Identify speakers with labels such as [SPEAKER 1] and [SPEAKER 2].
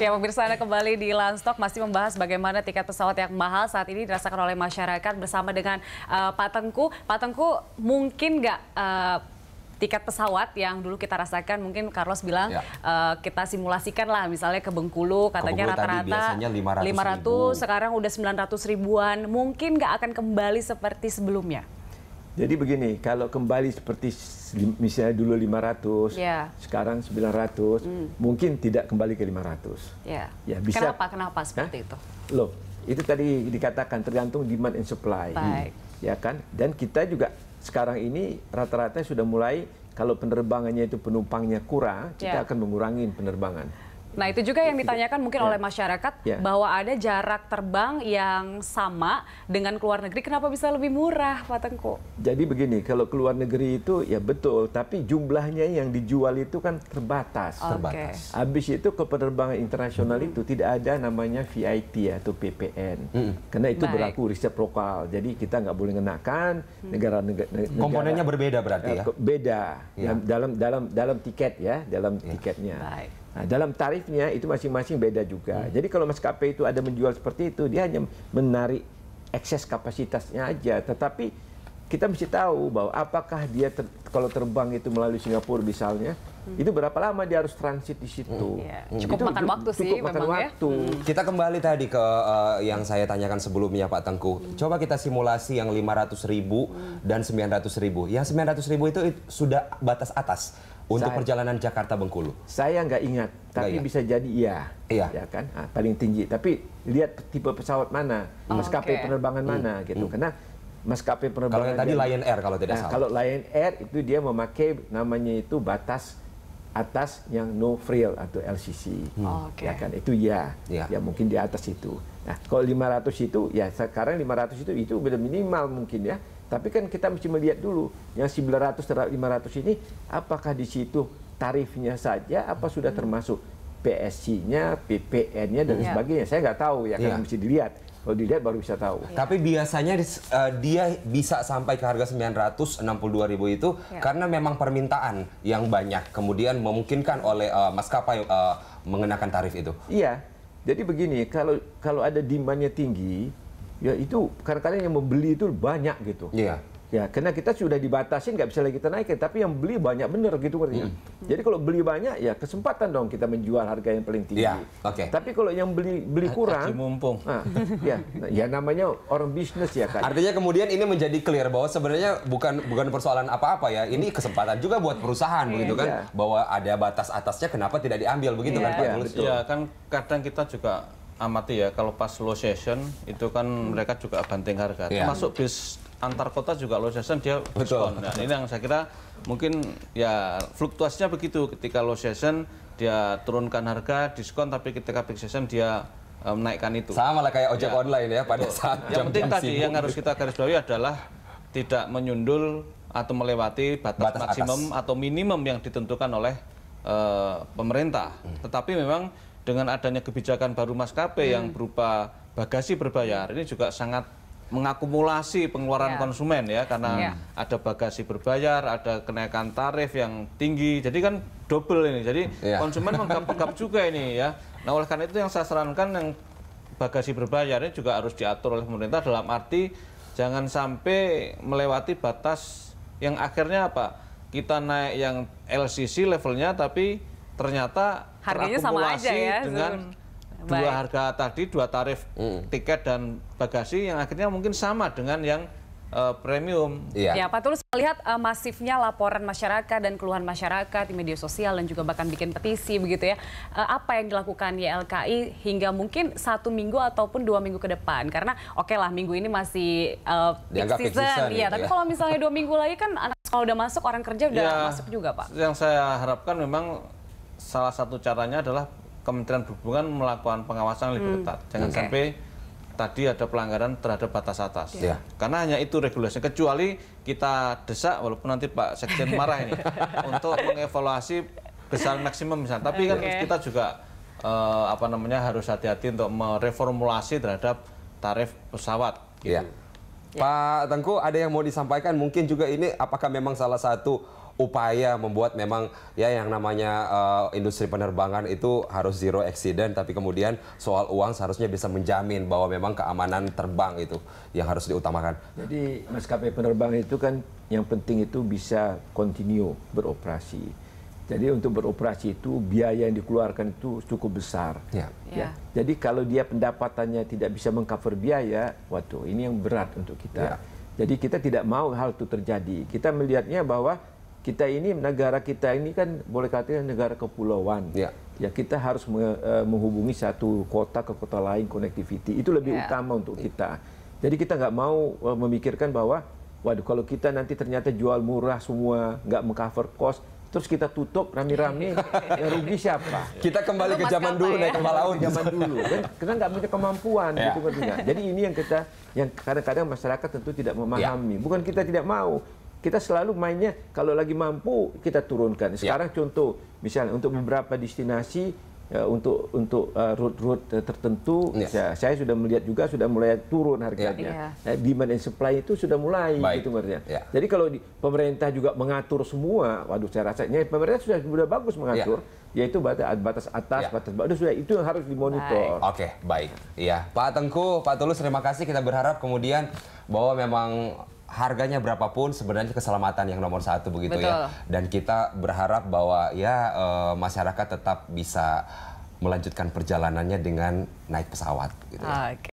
[SPEAKER 1] Ya, pemirsa, Anda kembali di Landstalk masih membahas bagaimana tiket pesawat yang mahal saat ini dirasakan oleh masyarakat bersama dengan Pak Tengku. Pak Tengku, mungkin nggak tiket pesawat yang dulu kita rasakan, mungkin Carlos bilang kita simulasikan lah, misalnya ke Bengkulu, katanya rata-rata 500, sekarang udah 900 ribuan. Mungkin nggak akan kembali seperti sebelumnya?
[SPEAKER 2] Jadi begini, kalau kembali seperti misalnya dulu 500, sekarang 900, mungkin tidak kembali ke 500.
[SPEAKER 1] Ya, bisa. Kenapa seperti itu?
[SPEAKER 2] Loh, itu tadi dikatakan tergantung demand and supply. Ya kan? Dan kita juga sekarang ini rata-rata sudah mulai, kalau penerbangannya itu penumpangnya kurang, kita akan mengurangi penerbangan.
[SPEAKER 1] Nah, itu juga yang ditanyakan mungkin oleh masyarakat, bahwa ada jarak terbang yang sama dengan ke luar negeri, kenapa bisa lebih murah, Pak Tengku?
[SPEAKER 2] Jadi begini, kalau ke luar negeri itu ya betul, tapi jumlahnya yang dijual itu kan terbatas. Habis itu ke penerbangan internasional itu tidak ada namanya VIP atau PPN. Karena itu berlaku riset lokal, jadi kita nggak boleh ngenakan negara-negara.
[SPEAKER 3] Komponennya berbeda berarti ya?
[SPEAKER 2] Beda, dalam tiket ya, dalam tiketnya. Nah, dalam tarifnya itu masing-masing beda juga. Jadi kalau maskapai itu ada menjual seperti itu, dia hanya menarik ekses kapasitasnya aja. Tetapi kita mesti tahu bahwa apakah dia kalau terbang itu melalui Singapura misalnya, itu berapa lama dia harus transit di situ.
[SPEAKER 1] Cukup makan waktu sih memang
[SPEAKER 2] waktu.
[SPEAKER 3] Kita kembali tadi ke yang saya tanyakan sebelumnya, Pak Tengku. Coba kita simulasi yang 500.000 dan 900.000. Yang 900.000 itu sudah batas atas untuk perjalanan Jakarta Bengkulu.
[SPEAKER 2] Saya nggak ingat, tapi bisa jadi iya. Ya kan, paling tinggi. Tapi lihat tipe pesawat mana, maskapai penerbangan mana gitu. Karena maskapai penerbangan.
[SPEAKER 3] Kalau yang tadi Lion Air kalau tidak salah.
[SPEAKER 2] Kalau Lion Air itu dia memakai namanya itu batas atas yang no frill atau LCC. Ya kan, itu ya mungkin di atas itu. Nah, kalau 500 itu ya sekarang 500 itu udah minimal mungkin ya. Tapi kan kita mesti melihat dulu yang 900 terhadap 500 ini, apakah di situ tarifnya saja, apa sudah termasuk PSC-nya, PPN-nya dan sebagainya. Saya nggak tahu ya, kan mesti dilihat. Kalau dilihat baru bisa tahu.
[SPEAKER 3] Tapi biasanya dia bisa sampai ke harga 962.000 itu karena memang permintaan yang banyak, kemudian memungkinkan oleh maskapai mengenakan tarif itu.
[SPEAKER 2] Iya, jadi begini, kalau ada demand-nya tinggi, ya itu kadang-kadang yang membeli itu banyak gitu. Ya, karena kita sudah dibatasin, nggak bisa lagi kita naikin, tapi yang beli banyak bener gitu artinya. Jadi kalau beli banyak, ya kesempatan dong kita menjual harga yang paling tinggi. Tapi kalau yang beli kurang, ya namanya orang bisnis ya kan.
[SPEAKER 3] Artinya kemudian ini menjadi clear bahwa sebenarnya bukan persoalan apa-apa ya, ini kesempatan juga buat perusahaan begitu kan, bahwa ada batas atasnya, kenapa tidak diambil begitu kan Pak Tulus?
[SPEAKER 4] Iya kan, kadang kita juga amati ya, kalau pas low season itu kan mereka juga banting harga, termasuk bis antar kota juga low season dia diskon. Nah, ini yang saya kira mungkin ya fluktuasinya begitu, ketika low season dia turunkan harga diskon, tapi ketika peak season dia menaikkan itu.
[SPEAKER 3] Sama lah kayak ojek online ya pada saat
[SPEAKER 4] yang penting tadi yang harus kita garis bawahi adalah tidak menyundul atau melewati batas maksimum atau minimum yang ditentukan oleh pemerintah. Tetapi memang dengan adanya kebijakan baru maskapai yang berupa bagasi berbayar, ini juga sangat mengakumulasi pengeluaran konsumen ya, karena ada bagasi berbayar, ada kenaikan tarif yang tinggi, jadi kan double ini, jadi konsumen menggap-gap juga ini ya. Nah, oleh karena itu yang saya sarankan, yang bagasi berbayar ini juga harus diatur oleh pemerintah, dalam arti jangan sampai melewati batas yang akhirnya apa, kita naik yang LCC levelnya tapi ternyata
[SPEAKER 1] harganya sama aja ya,
[SPEAKER 4] dengan dua harga tadi, dua tarif tiket dan bagasi yang akhirnya mungkin sama dengan yang premium.
[SPEAKER 1] Ya, Pak Tulus melihat masifnya laporan masyarakat dan keluhan masyarakat di media sosial dan juga bahkan bikin petisi begitu ya. Apa yang dilakukan YLKI hingga mungkin 1 minggu ataupun 2 minggu ke depan? Karena oke lah, minggu ini masih peak season, tapi kalau misalnya 2 minggu lagi kan anak sekolah udah masuk, orang kerja udah masuk juga, Pak.
[SPEAKER 4] Yang saya harapkan memang salah satu caranya adalah Kementerian Perhubungan melakukan pengawasan lebih ketat. Jangan sampai tadi ada pelanggaran terhadap batas atas. Karena hanya itu regulasinya. Kecuali kita desak, walaupun nanti Pak Sekjen marah ini, untuk mengevaluasi besaran maksimum misalnya. Tapi kan kita juga harus hati-hati untuk mereformulasi terhadap tarif pesawat. Gitu.
[SPEAKER 3] Pak Tengku, ada yang mau disampaikan? Mungkin juga ini apakah memang salah satu upaya membuat memang ya yang namanya industri penerbangan itu harus zero accident, tapi kemudian soal uang seharusnya bisa menjamin bahwa memang keamanan terbang itu yang harus diutamakan.
[SPEAKER 2] Jadi maskapai penerbangan itu kan yang penting itu bisa continue beroperasi. Jadi untuk beroperasi itu biaya yang dikeluarkan itu cukup besar. Ya. Jadi kalau dia pendapatannya tidak bisa mengcover biaya, waduh ini yang berat untuk kita. Jadi kita tidak mau hal itu terjadi. Kita melihatnya bahwa kita ini, negara kita ini kan boleh katakan negara kepulauan. Ya kita harus menghubungi satu kota ke kota lain, connectivity. Itu lebih utama untuk kita. Jadi kita nggak mau memikirkan bahwa, waduh kalau kita nanti ternyata jual murah semua, nggak mengcover cost, terus kita tutup rame-rame, yang rugi siapa?
[SPEAKER 3] Kita kembali ke zaman dulu, naik kapal laut.
[SPEAKER 2] Zaman dulu, kan kita nggak punya kemampuan. Gitu, jadi ini yang kadang-kadang masyarakat tentu tidak memahami. Bukan kita tidak mau. Kita selalu mainnya kalau lagi mampu kita turunkan. Sekarang contoh misalnya untuk beberapa destinasi untuk rute tertentu saya sudah melihat juga sudah mulai turun harganya. Demand and supply itu sudah mulai gitu maksudnya. Jadi kalau pemerintah juga mengatur semua, waduh saya rasanya pemerintah sudah bagus mengatur. Yaitu batas atas, batas bawah, sudah itu yang harus dimonitor.
[SPEAKER 3] Oke, baik. Iya, Pak Tengku, Pak Tulus, terima kasih. Kita berharap kemudian bahwa memang harganya berapapun sebenarnya keselamatan yang nomor satu begitu. Betul. Ya. Dan kita berharap bahwa masyarakat tetap bisa melanjutkan perjalanannya dengan naik pesawat. Gitu ya.